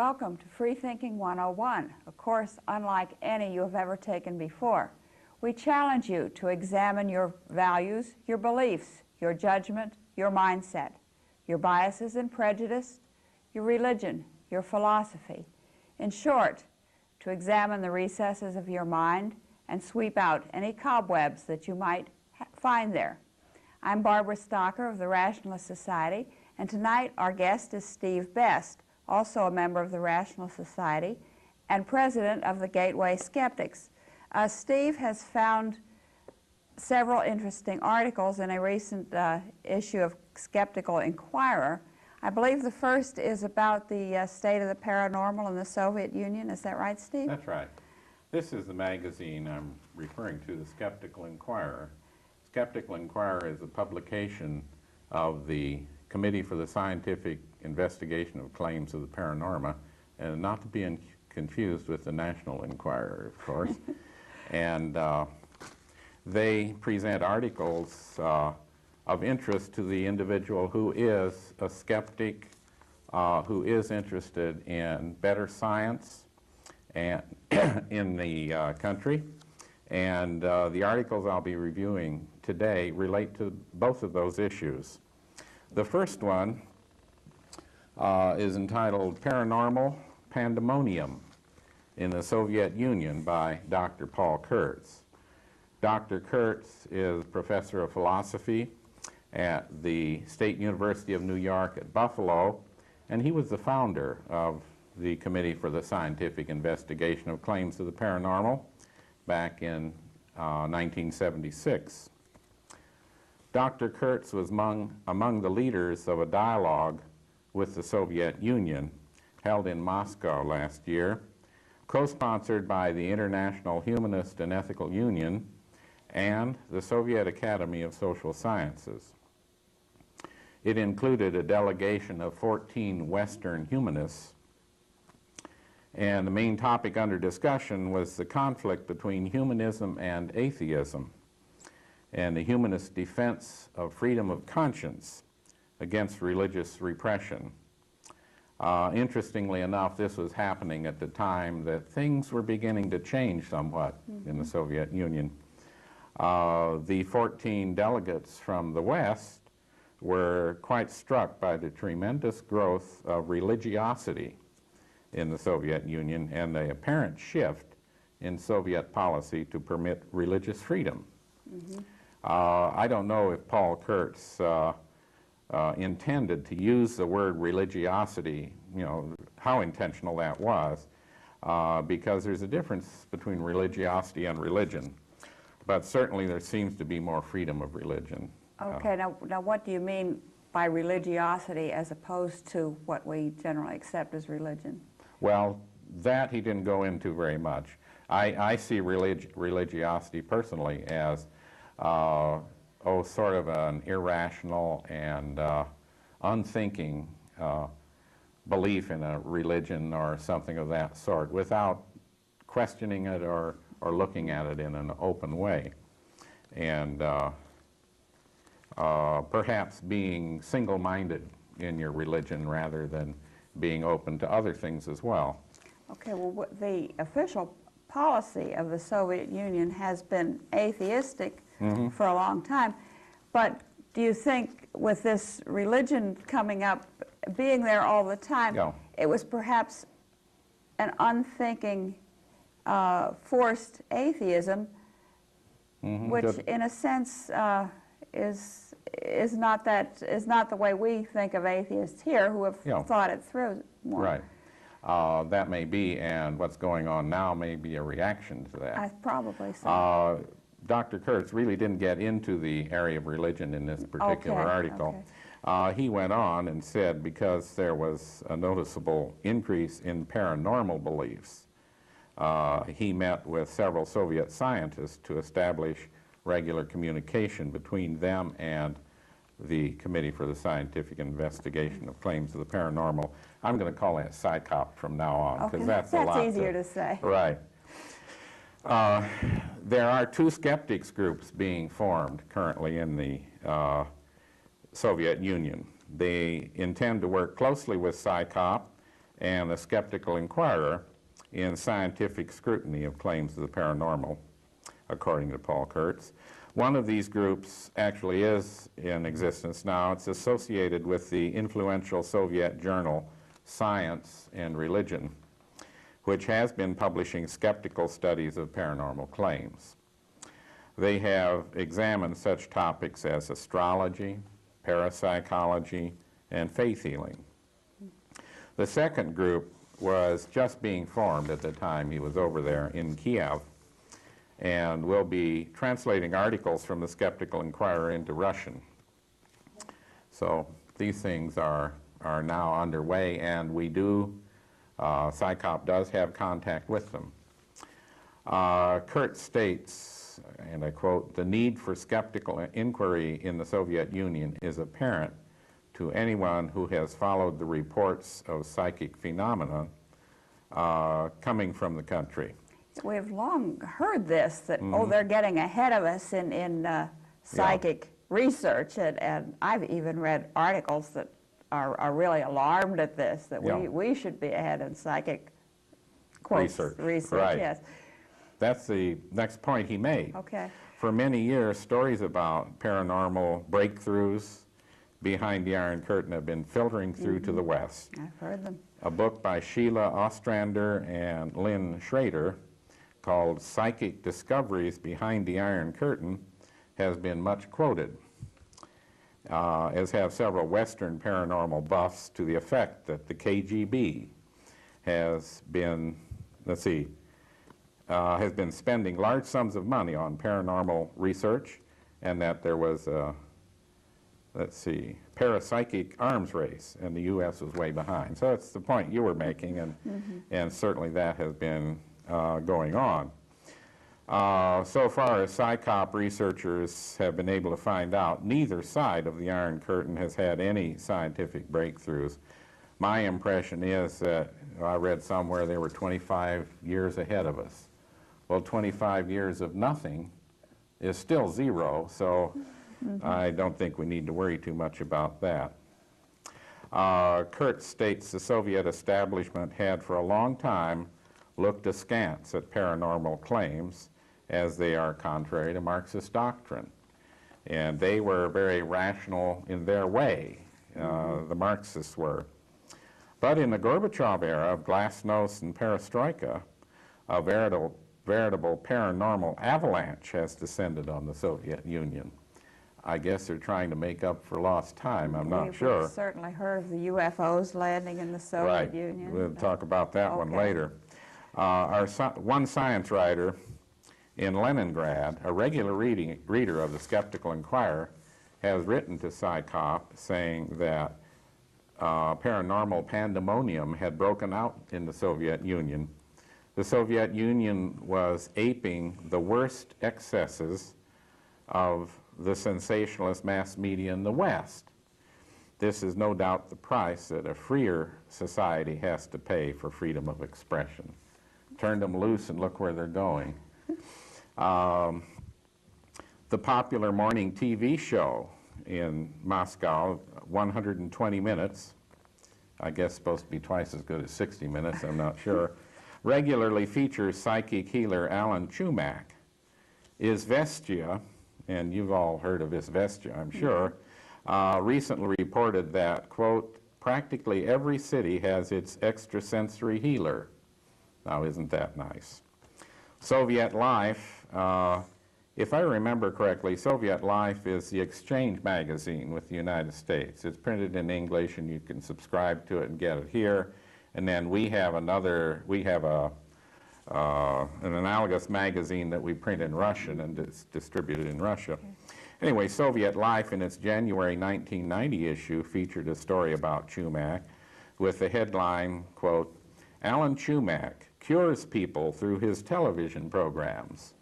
Welcome to Freethinking 101, a course unlike any you have ever taken before. We challenge you to examine your values, your beliefs, your judgment, your mindset, your biases and prejudice, your religion, your philosophy. In short, to examine the recesses of your mind and sweep out any cobwebs that you might find there. I'm Barbara Stocker of the Rationalist Society, and tonight our guest is Steve Best, also a member of the Rationalist Society and president of the Gateway Skeptics. Steve has found several interesting articles in a recent issue of Skeptical Inquirer. I believe the first is about the state of the paranormal in the Soviet Union. Is that right, Steve? That's right. This is the magazine I'm referring to, the Skeptical Inquirer. Skeptical Inquirer is a publication of the Committee for the Scientific Investigation of Claims of the Paranormal, and not to be confused with the National Enquirer, of course. And they present articles of interest to the individual who is a skeptic, who is interested in better science and in the country. And the articles I'll be reviewing today relate to both of those issues. The first one is entitled Paranormal Pandemonium in the Soviet Union by Dr. Paul Kurtz. Dr. Kurtz is professor of philosophy at the State University of New York at Buffalo, and he was the founder of the Committee for the Scientific Investigation of Claims of the Paranormal back in 1976. Dr. Kurtz was among the leaders of a dialogue with the Soviet Union held in Moscow last year, co-sponsored by the International Humanist and Ethical Union and the Soviet Academy of Social Sciences. It included a delegation of 14 Western humanists, and the main topic under discussion was the conflict between humanism and atheism, and the humanist defense of freedom of conscience against religious repression. Interestingly enough, this was happening at the time that things were beginning to change somewhat in the Soviet Union. The 14 delegates from the West were quite struck by the tremendous growth of religiosity in the Soviet Union and the apparent shift in Soviet policy to permit religious freedom. I don't know if Paul Kurtz intended to use the word religiosity, you know, how intentional that was, because there's a difference between religiosity and religion. But certainly there seems to be more freedom of religion. Okay, now what do you mean by religiosity as opposed to what we generally accept as religion? Well, that he didn't go into very much. I see religiosity personally as sort of an irrational and unthinking belief in a religion or something of that sort without questioning it or looking at it in an open way. And perhaps being single-minded in your religion rather than being open to other things as well. Okay, well, the official policy of the Soviet Union has been atheistic for a long time, but do you think with this religion coming up, being there all the time, it was perhaps an unthinking, forced atheism, which in a sense is not the way we think of atheists here who have thought it through more. Right. That may be, and what's going on now may be a reaction to that. Probably so. Dr. Kurtz really didn't get into the area of religion in this particular article. He went on and said because there was a noticeable increase in paranormal beliefs, he met with several Soviet scientists to establish regular communication between them and the Committee for the Scientific Investigation of Claims of the Paranormal. I'm going to call it PSYCOP from now on, because that's a lot easier to say. Right. There are two skeptics groups being formed currently in the Soviet Union. They intend to work closely with PSYCOP and the Skeptical Inquirer in scientific scrutiny of claims of the paranormal, according to Paul Kurtz. One of these groups actually is in existence now. It's associated with the influential Soviet journal Science and Religion, which has been publishing skeptical studies of paranormal claims. They have examined such topics as astrology, parapsychology, and faith healing. The second group was just being formed at the time he was over there in Kiev, and will be translating articles from the Skeptical Inquirer into Russian. So these things are now underway, and we do, SciCop does have contact with them. Kurt states, and I quote, "The need for skeptical inquiry in the Soviet Union is apparent to anyone who has followed the reports of psychic phenomena coming from the country." We've long heard this, that, oh, they're getting ahead of us in psychic research, and I've even read articles that are really alarmed at this, that we should be ahead in psychic research. Right. Yes. That's the next point he made. Okay. For many years, stories about paranormal breakthroughs behind the Iron Curtain have been filtering through to the West. I've heard them. A book by Sheila Ostrander and Lynn Schrader called Psychic Discoveries Behind the Iron Curtain has been much quoted, as have several Western paranormal buffs, to the effect that the KGB has been, has been spending large sums of money on paranormal research, and that there was a, parapsychic arms race, and the U.S. was way behind. So that's the point you were making, and certainly that has been going on. So far as SciCop researchers have been able to find out, neither side of the Iron Curtain has had any scientific breakthroughs. My impression is that, I read somewhere they were 25 years ahead of us. Well, 25 years of nothing is still zero, so I don't think we need to worry too much about that. Kurtz states the Soviet establishment had for a long time looked askance at paranormal claims, as they are contrary to Marxist doctrine. And they were very rational in their way, the Marxists were. But in the Gorbachev era of glasnost and perestroika, a veritable paranormal avalanche has descended on the Soviet Union. I guess they're trying to make up for lost time, I'm not sure. We've certainly heard of the UFOs landing in the Soviet Union. We'll talk about that one later. One science writer in Leningrad, a regular reader of the Skeptical Inquirer, has written to SciCop saying that paranormal pandemonium had broken out in the Soviet Union. The Soviet Union was aping the worst excesses of the sensationalist mass media in the West. This is no doubt the price that a freer society has to pay for freedom of expression. Turned them loose and look where they're going. The popular morning TV show in Moscow, 120 minutes, I guess supposed to be twice as good as 60 minutes, I'm not sure, regularly features psychic healer Alan Chumak. Izvestia, and you've all heard of Izvestia, I'm sure, recently reported that, quote, practically every city has its extrasensory healer. Now, isn't that nice? Soviet Life, if I remember correctly, Soviet Life is the exchange magazine with the United States. It's printed in English, and you can subscribe to it and get it here. And then we have an analogous magazine that we print in Russian, and it's distributed in Russia. Anyway, Soviet Life in its January 1990 issue featured a story about Chumak with the headline, quote, Alan Chumak cures people through his television programs.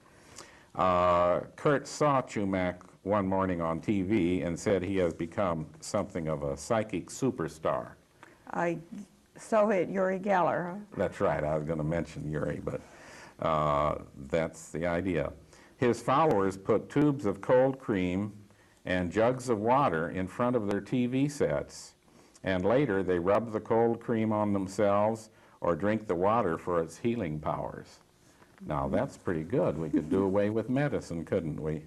Kurt saw Chumak one morning on TV and said he has become something of a psychic superstar. Soviet Yuri Geller, huh? That's right. I was going to mention Yuri, but that's the idea. His followers put tubes of cold cream and jugs of water in front of their TV sets and later they rub the cold cream on themselves or drink the water for its healing powers. Now that's pretty good. We could do away with medicine, couldn't we?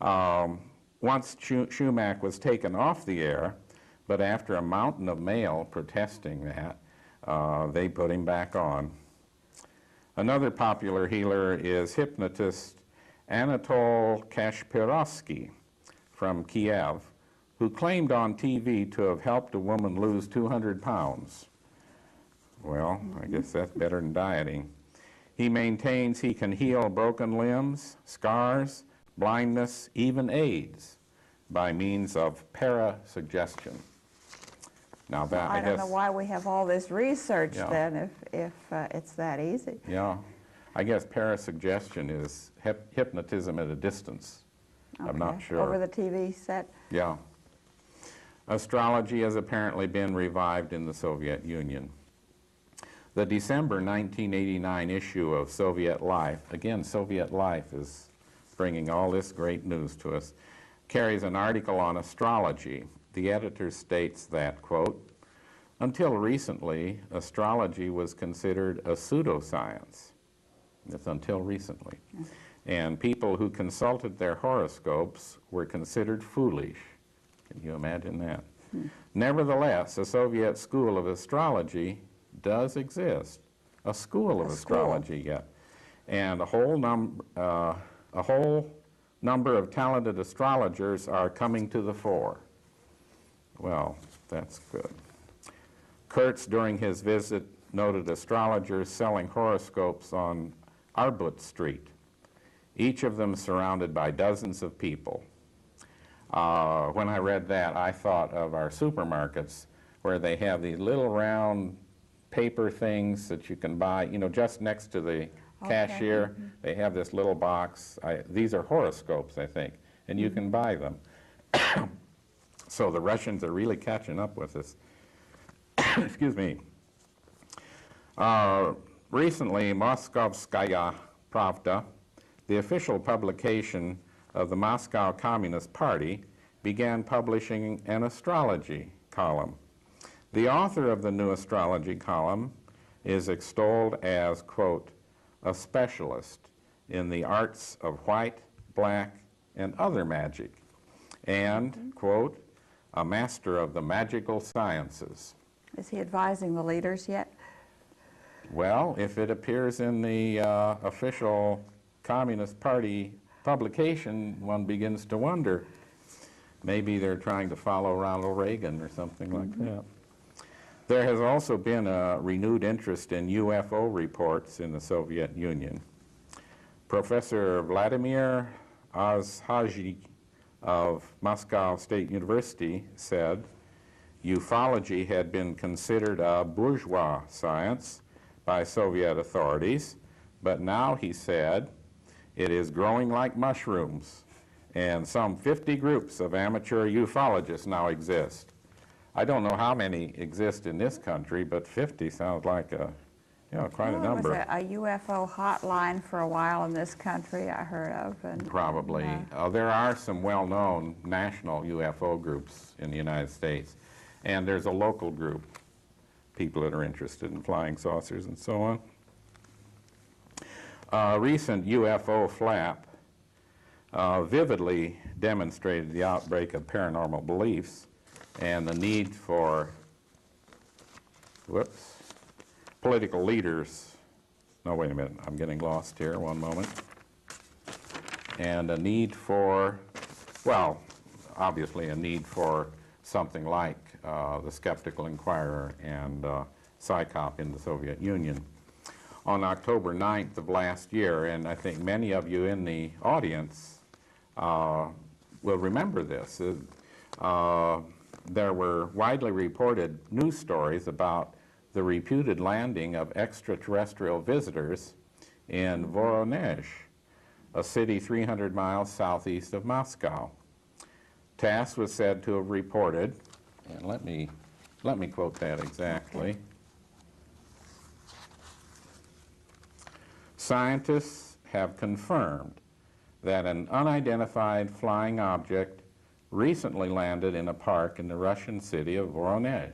Once Schumacher was taken off the air, but after a mountain of mail protesting that, they put him back on. Another popular healer is hypnotist Anatol Kashpirovsky from Kiev, who claimed on TV to have helped a woman lose 200 pounds. Well, I guess that's better than dieting. He maintains he can heal broken limbs, scars, blindness, even AIDS by means of parasuggestion. Now that, I don't know why we have all this research then if it's that easy. Yeah, I guess parasuggestion is hypnotism at a distance. Okay. I'm not sure. Over the TV set? Yeah. Astrology has apparently been revived in the Soviet Union. The December 1989 issue of Soviet Life, again, Soviet Life is bringing all this great news to us, carries an article on astrology. The editor states that, quote, until recently, astrology was considered a pseudoscience. That's until recently. And people who consulted their horoscopes were considered foolish. Can you imagine that? Nevertheless, a Soviet school of astrology does exist, a school of astrology yet, and a whole number of talented astrologers are coming to the fore. Well, that's good. Kurtz, during his visit, noted astrologers selling horoscopes on Arbut Street, each of them surrounded by dozens of people. When I read that, I thought of our supermarkets where they have these little round paper things that you can buy, you know, just next to the cashier. They have this little box. These are horoscopes, I think, and you can buy them. So the Russians are really catching up with us. Excuse me. Recently, Moskovskaya Pravda, the official publication of the Moscow Communist Party, began publishing an astrology column. The author of the new astrology column is extolled as, quote, a specialist in the arts of white, black, and other magic, and, quote, a master of the magical sciences. Is he advising the leaders yet? Well, if it appears in the official Communist Party publication, one begins to wonder. Maybe they're trying to follow Ronald Reagan or something like that. There has also been a renewed interest in UFO reports in the Soviet Union. Professor Vladimir Ozhagy of Moscow State University said ufology had been considered a bourgeois science by Soviet authorities, but now, he said, it is growing like mushrooms, and some 50 groups of amateur ufologists now exist. I don't know how many exist in this country, but 50 sounds like quite a number. There was a UFO hotline for a while in this country I heard of. And, probably. There are some well-known national UFO groups in the United States, and there's a local group, people that are interested in flying saucers and so on. A recent UFO flap vividly demonstrated the outbreak of paranormal beliefs and the need for, political leaders, no, wait a minute, I'm getting lost here, one moment, and a need for, well, obviously a need for something like the Skeptical Inquirer and PsyCop in the Soviet Union. On October 9th of last year, and I think many of you in the audience will remember this, there were widely reported news stories about the reputed landing of extraterrestrial visitors in Voronezh, a city 300 miles southeast of Moscow. TASS was said to have reported, and let me quote that exactly. Scientists have confirmed that an unidentified flying object recently landed in a park in the Russian city of Voronezh.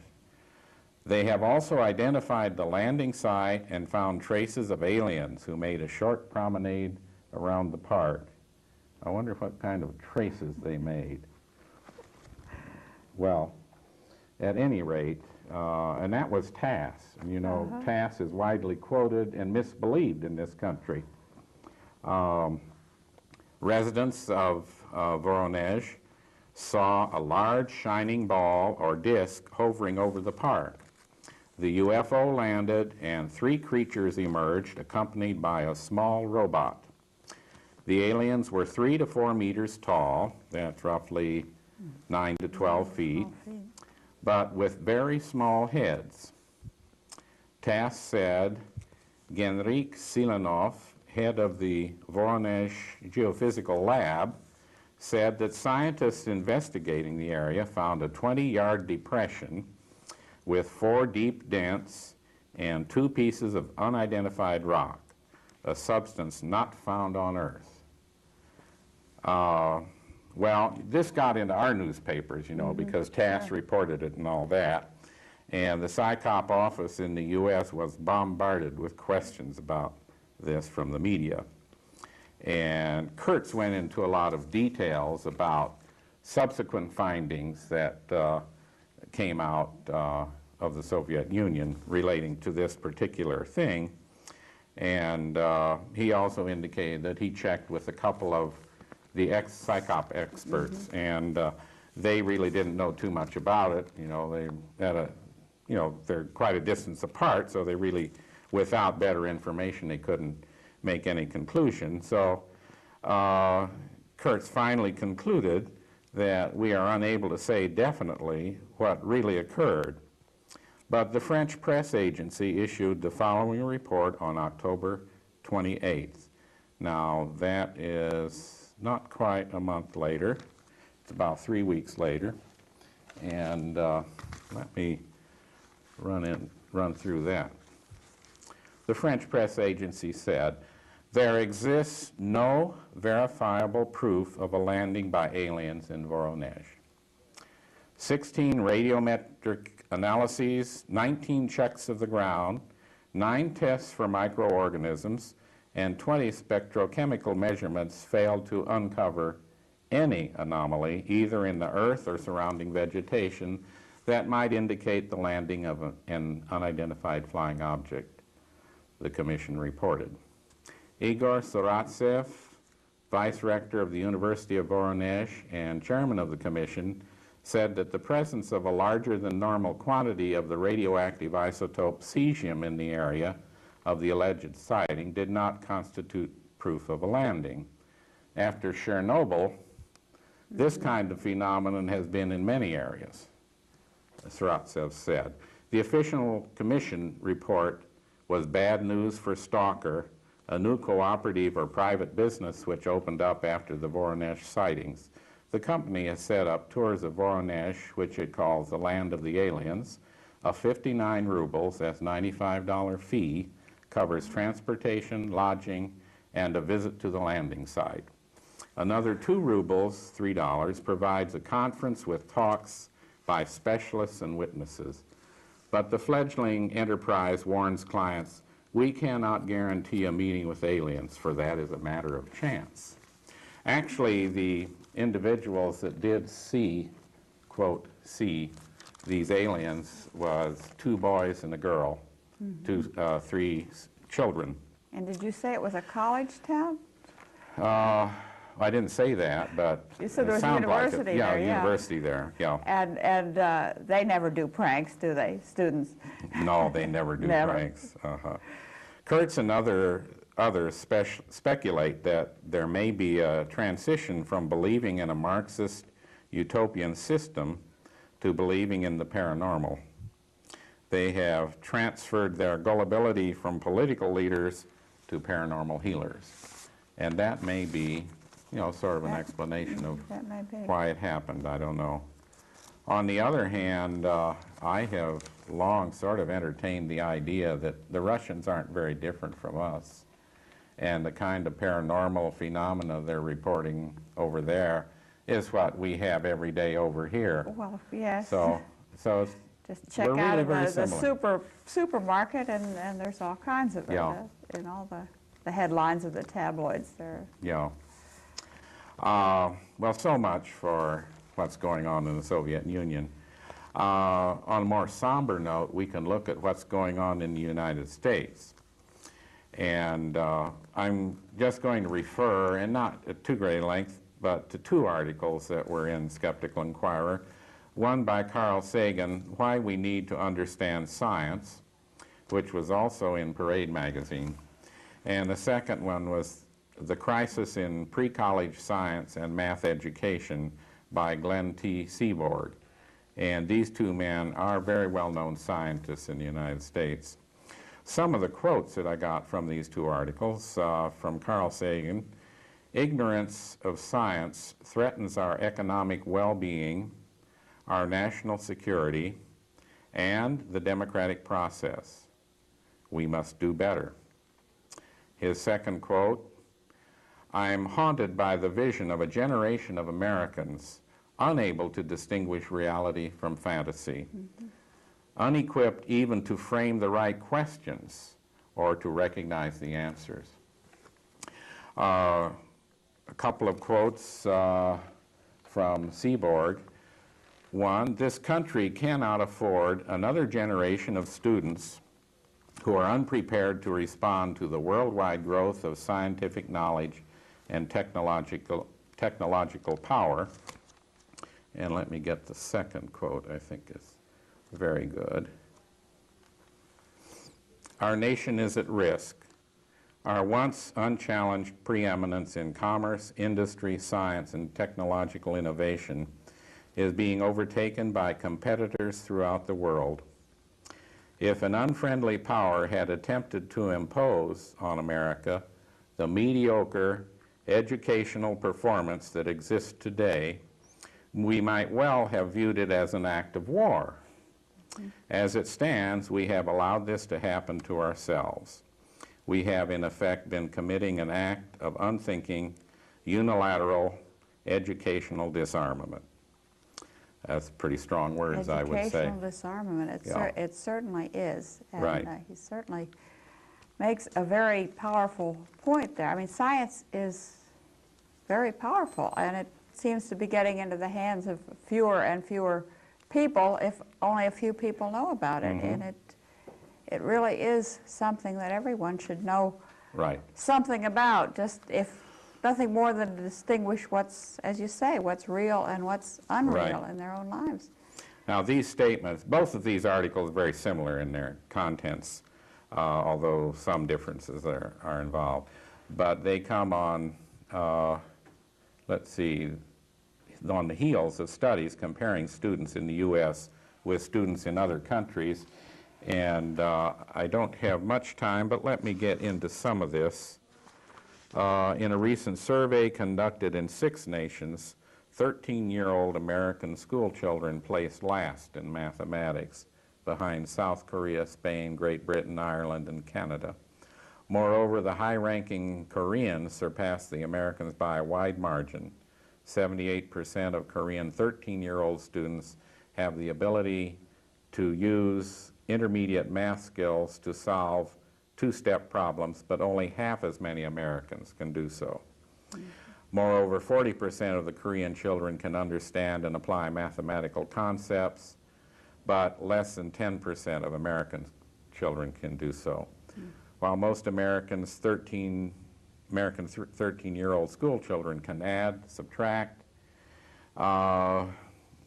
They have also identified the landing site and found traces of aliens who made a short promenade around the park. I wonder what kind of traces they made. Well, at any rate, and that was TASS. And you know, TASS is widely quoted and misbelieved in this country. Residents of Voronezh saw a large shining ball or disc hovering over the park. The UFO landed and 3 creatures emerged accompanied by a small robot. The aliens were 3 to 4 meters tall, that's roughly 9 to 12 feet, but with very small heads. TASS said Genrik Silanov, head of the Voronezh Geophysical Lab, said that scientists investigating the area found a 20-yard depression with 4 deep dents and 2 pieces of unidentified rock, a substance not found on Earth. Well, this got into our newspapers, you know, because TASS reported it and all that. And the PSYCOP office in the U.S. was bombarded with questions about this from the media. And Kurtz went into a lot of details about subsequent findings that came out of the Soviet Union relating to this particular thing. And he also indicated that he checked with a couple of the ex-PSYCOP experts, and they really didn't know too much about it. You know, they had a, you know, they're quite a distance apart, so they really, without better information, they couldn't make any conclusion. So Kurtz finally concluded that we are unable to say definitely what really occurred. But the French press agency issued the following report on October 28th. Now, that is not quite a month later. It's about 3 weeks later. And let me run through that. The French press agency said, there exists no verifiable proof of a landing by aliens in Voronezh. 16 radiometric analyses, 19 checks of the ground, 9 tests for microorganisms, and 20 spectrochemical measurements failed to uncover any anomaly, either in the earth or surrounding vegetation, that might indicate the landing of an unidentified flying object, the commission reported. Igor Saratsev, vice rector of the University of Voronezh and chairman of the commission, said that the presence of a larger than normal quantity of the radioactive isotope cesium in the area of the alleged sighting did not constitute proof of a landing. After Chernobyl, this kind of phenomenon has been in many areas, Saratsev said. The official commission report was bad news for Stalker, a new cooperative or private business which opened up after the Voronezh sightings. The company has set up tours of Voronezh, which it calls the land of the aliens. A 59 rubles, that's $95 fee, covers transportation, lodging, and a visit to the landing site. Another 2 rubles, $3, provides a conference with talks by specialists and witnesses. But the fledgling enterprise warns clients, we cannot guarantee a meeting with aliens, for that is a matter of chance. Actually, the individuals that did see, quote, see these aliens was 2 boys and a girl, 3 children. And did you say it was a college town? I didn't say that, but you said there was a university there. Yeah, university there, yeah. And they never do pranks, do they, students? No, they never do pranks. Kurtz and others speculate that there may be a transition from believing in a Marxist utopian system to believing in the paranormal. They have transferred their gullibility from political leaders to paranormal healers. And that may be, you know, sort of an explanation of why it happened. I don't know. On the other hand, I have long sort of entertained the idea that the Russians aren't very different from us. And the kind of paranormal phenomena they're reporting over there is what we have every day over here. Well, yes. So it's, just check we're out really in very the similar. supermarket, and there's all kinds of it. Yeah. In all the headlines of the tabloids there. Yeah. Well, so much for what's going on in the Soviet Union. On a more somber note, we can look at what's going on in the United States. And I'm just going to refer, and not at too great length, but to two articles that were in Skeptical Inquirer. One by Carl Sagan, Why We Need to Understand Science, which was also in Parade magazine. And the second one was The Crisis in Pre-College Science and Math Education by Glenn T. Seaborg. And these two men are very well-known scientists in the United States. Some of the quotes that I got from these two articles, from Carl Sagan: ignorance of science threatens our economic well-being, our national security, and the democratic process. We must do better. His second quote: I'm haunted by the vision of a generation of Americans unable to distinguish reality from fantasy, unequipped even to frame the right questions or to recognize the answers. A couple of quotes from Seaborg. One, this country cannot afford another generation of students who are unprepared to respond to the worldwide growth of scientific knowledge and technological power. And let me get the second quote, I think is very good. Our nation is at risk. Our once unchallenged preeminence in commerce, industry, science, and technological innovation is being overtaken by competitors throughout the world. If an unfriendly power had attempted to impose on America the mediocre educational performance that exists today, we might well have viewed it as an act of war. As it stands, we have allowed this to happen to ourselves. We have, in effect, been committing an act of unthinking, unilateral educational disarmament. That's pretty strong words, I would say. Educational disarmament, it certainly is. And, right. He certainly makes a very powerful point there. I mean, science is very powerful, and it seems to be getting into the hands of fewer and fewer people, if only a few people know about it. And it really is something that everyone should know something about, just if nothing more than to distinguish what's, as you say, what's real and what's unreal in their own lives. Now, these statements, both of these articles are very similar in their contents, although some differences are involved. But they come on, let's see, on the heels of studies comparing students in the U.S. with students in other countries. And I don't have much time, but let me get into some of this. In a recent survey conducted in 6 nations, 13-year-old American school children placed last in mathematics, behind South Korea, Spain, Great Britain, Ireland, and Canada. Moreover, the high-ranking Koreans surpassed the Americans by a wide margin. 78% of Korean 13-year-old students have the ability to use intermediate math skills to solve two-step problems, but only half as many Americans can do so. Moreover, 40% of the Korean children can understand and apply mathematical concepts, but less than 10% of American children can do so. While most Americans 13-year-old school children can add, subtract,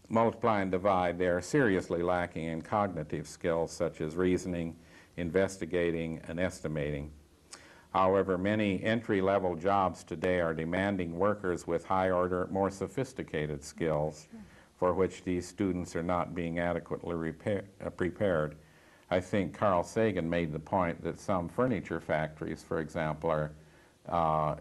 multiply and divide, they are seriously lacking in cognitive skills such as reasoning, investigating, and estimating. However, many entry-level jobs today are demanding workers with high-order, more sophisticated skills for which these students are not being adequately prepared. I think Carl Sagan made the point that some furniture factories, for example, are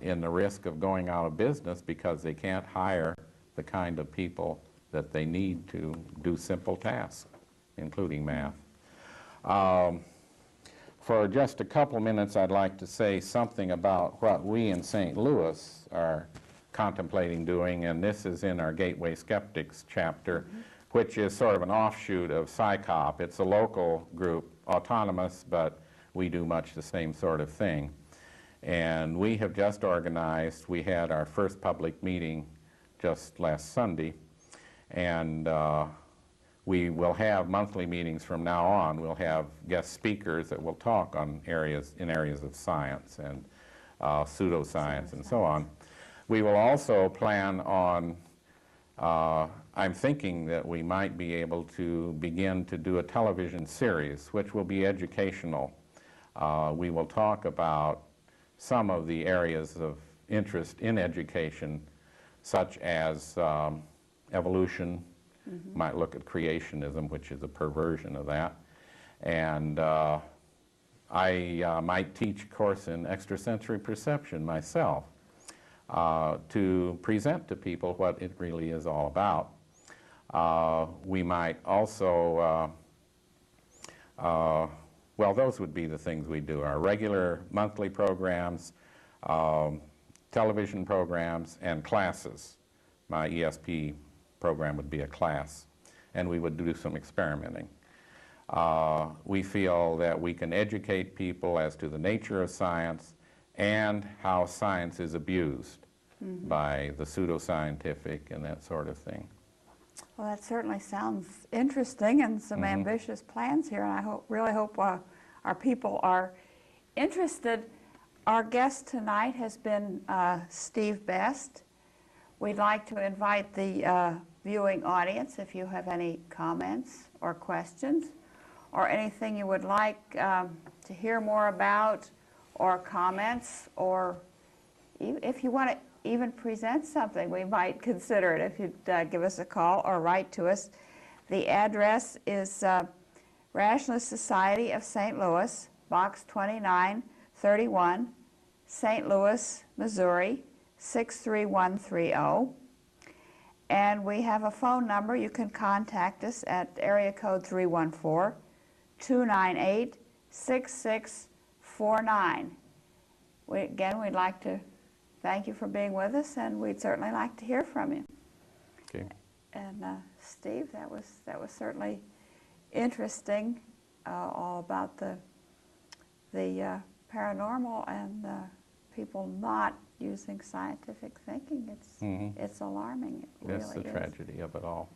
in the risk of going out of business because they can't hire the kind of people that they need to do simple tasks, including math. For just a couple minutes, I'd like to say something about what we in St. Louis are contemplating doing, and this is in our Gateway Skeptics chapter, which is sort of an offshoot of PsyCop. It's a local group, autonomous, but we do much the same sort of thing. And we have just organized, we had our first public meeting just last Sunday, and we will have monthly meetings from now on. We'll have guest speakers that will talk on areas of science and pseudoscience and so on. We will also plan on, I'm thinking that we might be able to begin to do a television series, which will be educational. We will talk about some of the areas of interest in education, such as evolution. Might look at creationism, which is a perversion of that. And I might teach a course in extrasensory perception myself to present to people what it really is all about. We might also, well, those would be the things we do. Our regular monthly programs, television programs, and classes. My ESP program would be a class, and we would do some experimenting. We feel that we can educate people as to the nature of science and how science is abused by the pseudoscientific and that sort of thing. Well, that certainly sounds interesting, and some ambitious plans here, and I really hope our people are interested. Our guest tonight has been Steve Best. We'd like to invite the viewing audience, if you have any comments or questions or anything you would like to hear more about, or comments, or if you want to even present something, we might consider it if you'd give us a call or write to us. The address is Rationalist Society of St. Louis, Box 2931, St. Louis, Missouri, 63130. And we have a phone number. You can contact us at area code 314-298-6649. Again, we'd like to thank you for being with us, and we'd certainly like to hear from you. Okay. And Steve, that was certainly interesting, all about the paranormal and people not using scientific thinking. It's alarming. It That's really the is. tragedy of it all.